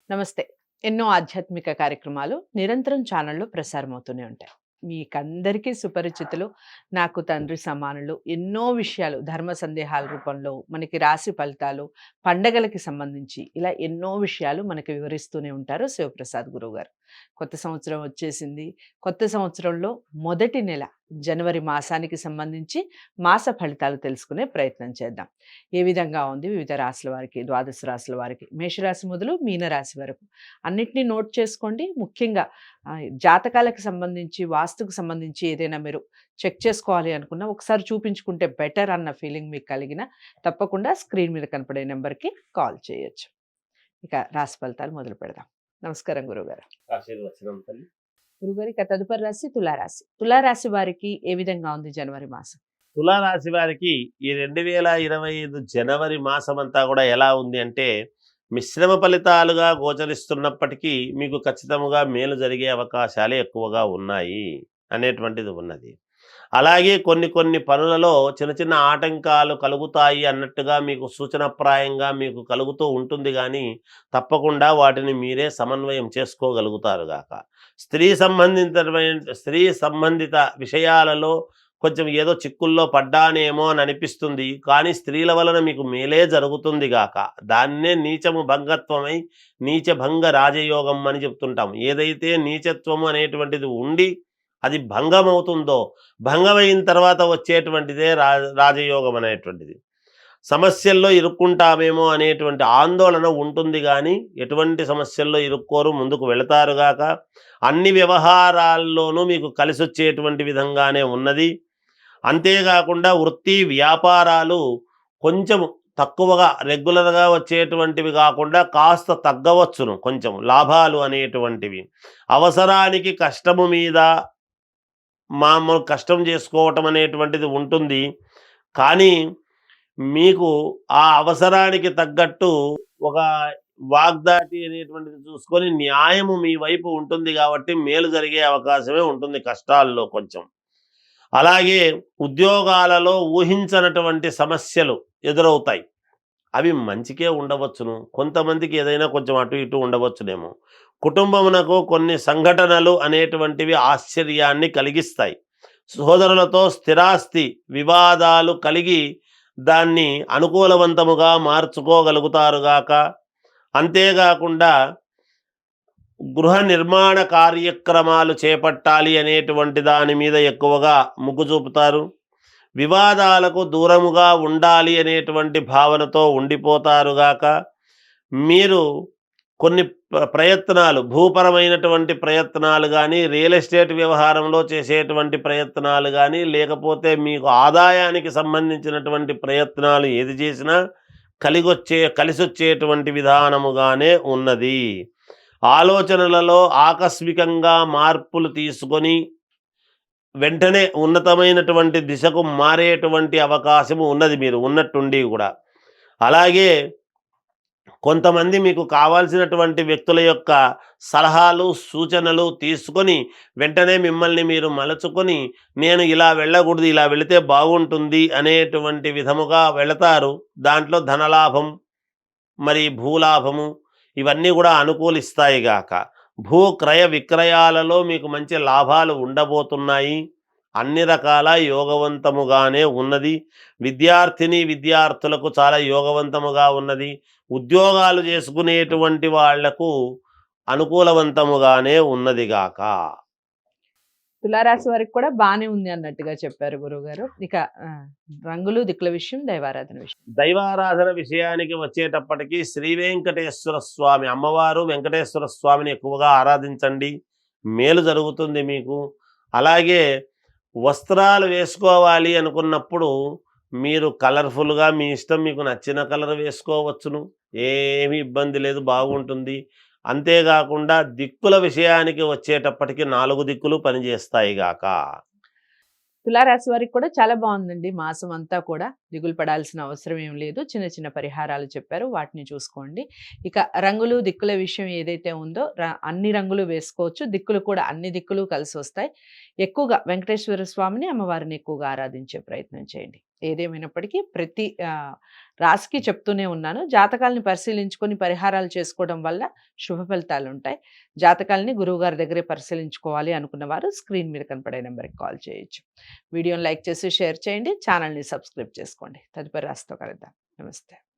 నమస్తే. ఎన్నో ఆధ్యాత్మిక కార్యక్రమాలు నిరంతరం ఛానల్‌లో ప్రసారమవుతూనే ఉంటాయి. మీకందరికీ సుపరిచితులు, నాకు తండ్రి సమానులు. ఎన్నో విషయాలు ధర్మ సందేహాల రూపంలో, మనకి రాశి ఫలితాలు, పండగలకి సంబంధించి ఇలా ఎన్నో విషయాలు మనకి వివరిస్తూనే ఉంటారు శివప్రసాద్ గురువుగారు. కొత్త సంవత్సరం వచ్చేసింది. కొత్త సంవత్సరంలో మొదటి నెల జనవరి మాసానికి సంబంధించి మాస ఫలితాలు తెలుసుకునే ప్రయత్నం చేద్దాం. ఏ విధంగా ఉంది వివిధ రాశుల వారికి, ద్వాదశ రాశుల వారికి, మేషరాశి మొదలు మీనరాశి వరకు అన్నిటిని నోట్ చేసుకోండి. ముఖ్యంగా జాతకాలకు సంబంధించి, వాస్తుకు సంబంధించి ఏదైనా మీరు చెక్ చేసుకోవాలి అనుకున్నా ఒకసారి చూపించుకుంటే బెటర్ అన్న ఫీలింగ్ మీకు కలిగిన తప్పకుండా స్క్రీన్ మీద కనపడే నెంబర్‌కి కాల్ చేయొచ్చు. ఇక రాశి ఫలితాలు మొదలు పెడదాం. నమస్కారం గురువుగారు. ఆశీర్వచనం తల్లి. గురువుగారు ఇక తదుపరి రాశి తులారాశి. తులారాశి వారికి ఏ విధంగా ఉంది జనవరి మాసం? తులారాశి వారికి ఈ 2025 జనవరి మాసమంతా కూడా ఎలా ఉంది అంటే, మిశ్రమ ఫలితాలుగా గోచరిస్తున్నప్పటికీ మీకు ఖచ్చితంగా మేలు జరిగే అవకాశాలే ఎక్కువగా ఉన్నాయి అనేటువంటిది ఉన్నది. అలాగే కొన్ని కొన్ని పనులలో చిన్న చిన్న ఆటంకాలు కలుగుతాయి అన్నట్టుగా మీకు సూచనప్రాయంగా మీకు కలుగుతూ ఉంటుంది కానీ, తప్పకుండా వాటిని మీరే సమన్వయం చేసుకోగలుగుతారు గాక. స్త్రీ సంబంధిత విషయాలలో కొంచెం ఏదో చిక్కుల్లో పడ్డానేమో అని అనిపిస్తుంది, కానీ స్త్రీల వలన మీకు మేలే జరుగుతుంది గాక. దాన్నే నీచము భంగత్వమై నీచభంగ రాజయోగం అని చెప్తుంటాం. ఏదైతే నీచత్వము అనేటువంటిది ఉండి అది భంగమవుతుందో, భంగమైన తర్వాత వచ్చేటువంటిదే రాజయోగం అనేటువంటిది. సమస్యల్లో ఇరుక్కుంటామేమో అనేటువంటి ఆందోళన ఉంటుంది, కానీ ఎటువంటి సమస్యల్లో ఇరుక్కోరు, ముందుకు వెళతారుగాక. అన్ని వ్యవహారాల్లోనూ మీకు కలిసొచ్చేటువంటి విధంగానే ఉన్నది. అంతేకాకుండా వృత్తి వ్యాపారాలు కొంచెం తక్కువగా రెగ్యులర్గా వచ్చేటువంటివి కాకుండా కాస్త తగ్గవచ్చును. కొంచెం లాభాలు అనేటువంటివి అవసరానికి కష్టము మీద మామూలు కష్టం చేసుకోవటం అనేటువంటిది ఉంటుంది, కానీ మీకు ఆ అవసరానికి తగ్గట్టు ఒక వాగ్దాటి అనేటువంటిది చూసుకొని న్యాయము మీ వైపు ఉంటుంది కాబట్టి మేలు జరిగే అవకాశమే ఉంటుంది కష్టాల్లో కొంచెం. అలాగే ఉద్యోగాలలో ఊహించనటువంటి సమస్యలు ఎదురవుతాయి. అవి మంచికే ఉండవచ్చును, కొంతమందికి ఏదైనా కొంచెం అటు ఇటు ఉండవచ్చునేమో. కుటుంబమునకు కొన్ని సంఘటనలు అనేటువంటివి ఆశ్చర్యాన్ని కలిగిస్తాయి. సోదరులతో స్థిరాస్తి వివాదాలు కలిగి దాన్ని అనుకూలవంతముగా మార్చుకోగలుగుతారుగాక. అంతేకాకుండా గృహ నిర్మాణ కార్యక్రమాలు చేపట్టాలి అనేటువంటి దాని మీద ఎక్కువగా మొగ్గు చూపుతారు. వివాదాలకు దూరముగా ఉండాలి అనేటువంటి భావనతో ఉండిపోతారుగాక. మీరు కొన్ని ప్రయత్నాలు, భూపరమైనటువంటి ప్రయత్నాలు కానీ, రియల్ ఎస్టేట్ వ్యవహారంలో చేసేటువంటి ప్రయత్నాలు కానీ, లేకపోతే మీకు ఆదాయానికి సంబంధించినటువంటి ప్రయత్నాలు ఏది చేసినా కలిసొచ్చేటువంటి విధానముగానే ఉన్నది. ఆలోచనలలో ఆకస్మికంగా మార్పులు తీసుకొని వెంటనే ఉన్నతమైనటువంటి దిశకు మారేటువంటి అవకాశము ఉన్నది మీరు ఉన్నట్టుండి కూడా. అలాగే కొంతమంది మీకు కావాల్సినటువంటి వ్యక్తుల యొక్క సలహాలు సూచనలు తీసుకొని వెంటనే మిమ్మల్ని మీరు మలచుకొని, నేను ఇలా వెళ్ళకూడదు, ఇలా వెళితే బాగుంటుంది అనేటువంటి విధముగా వెళతారు. దాంట్లో ధనలాభం, మరి భూలాభము ఇవన్నీ కూడా అనుకూలిస్తాయి గాక. భూ క్రయ విక్రయాలలో మీకు మంచి లాభాలు ఉండబోతున్నాయి. అన్ని రకాల యోగవంతముగానే ఉన్నది. విద్యార్థులకు చాలా యోగవంతముగా ఉన్నది. ఉద్యోగాలు చేసుకునేటువంటి వాళ్లకు అనుకూలవంతముగానే ఉన్నది గాక. తులారాశి వారికి కూడా బానే ఉంది అన్నట్టుగా చెప్పారు గురువుగారు. ఇక రంగులు దిక్కుల విషయం, దైవారాధన విషయం. దైవారాధన విషయానికి వచ్చేటప్పటికి శ్రీ వెంకటేశ్వర స్వామి, అమ్మవారు వెంకటేశ్వర స్వామిని ఎక్కువగా ఆరాధించండి, మేలు జరుగుతుంది మీకు. అలాగే వస్త్రాలు వేసుకోవాలి అనుకున్నప్పుడు మీరు కలర్ఫుల్గా మీ ఇష్టం, మీకు నచ్చిన కలర్ వేసుకోవచ్చును, ఏమీ ఇబ్బంది లేదు, బాగుంటుంది. అంతేకాకుండా దిక్కుల విషయానికి వచ్చేటప్పటికి 4 దిక్కులు పనిచేస్తాయి గాక. తులారాశి వారికి కూడా చాలా బాగుందండి మాసం అంతా కూడా. దిగులు పడాల్సిన అవసరం ఏం లేదు. చిన్న చిన్న పరిహారాలు చెప్పారు, వాటిని చూసుకోండి. ఇక రంగులు దిక్కుల విషయం ఏదైతే ఉందో అన్ని రంగులు వేసుకోవచ్చు. దిక్కులు కూడా అన్ని దిక్కులు కలిసి వస్తాయి. ఎక్కువగా వెంకటేశ్వర స్వామిని, అమ్మవారిని ఎక్కువగా ఆరాధించే ప్రయత్నం చేయండి. ఏదేమైనప్పటికీ ప్రతి రాశికి చెప్తూనే ఉన్నాను. జాతకాల్ని పరిశీలించుకొని పరిహారాలు చేసుకోవడం వల్ల శుభ ఫలితాలుంటాయి. జాతకాల్ని గురువుగారి దగ్గరే పరిశీలించుకోవాలి అనుకున్న వారు స్క్రీన్ మీద కనపడే నెంబర్‌కి కాల్ చేయొచ్చు. వీడియోని లైక్ చేసి, షేర్ చేయండి. ఛానల్‌ని సబ్స్క్రైబ్ చేసుకోండి. తదుపరి రాశితో కలుద్దాం. నమస్తే.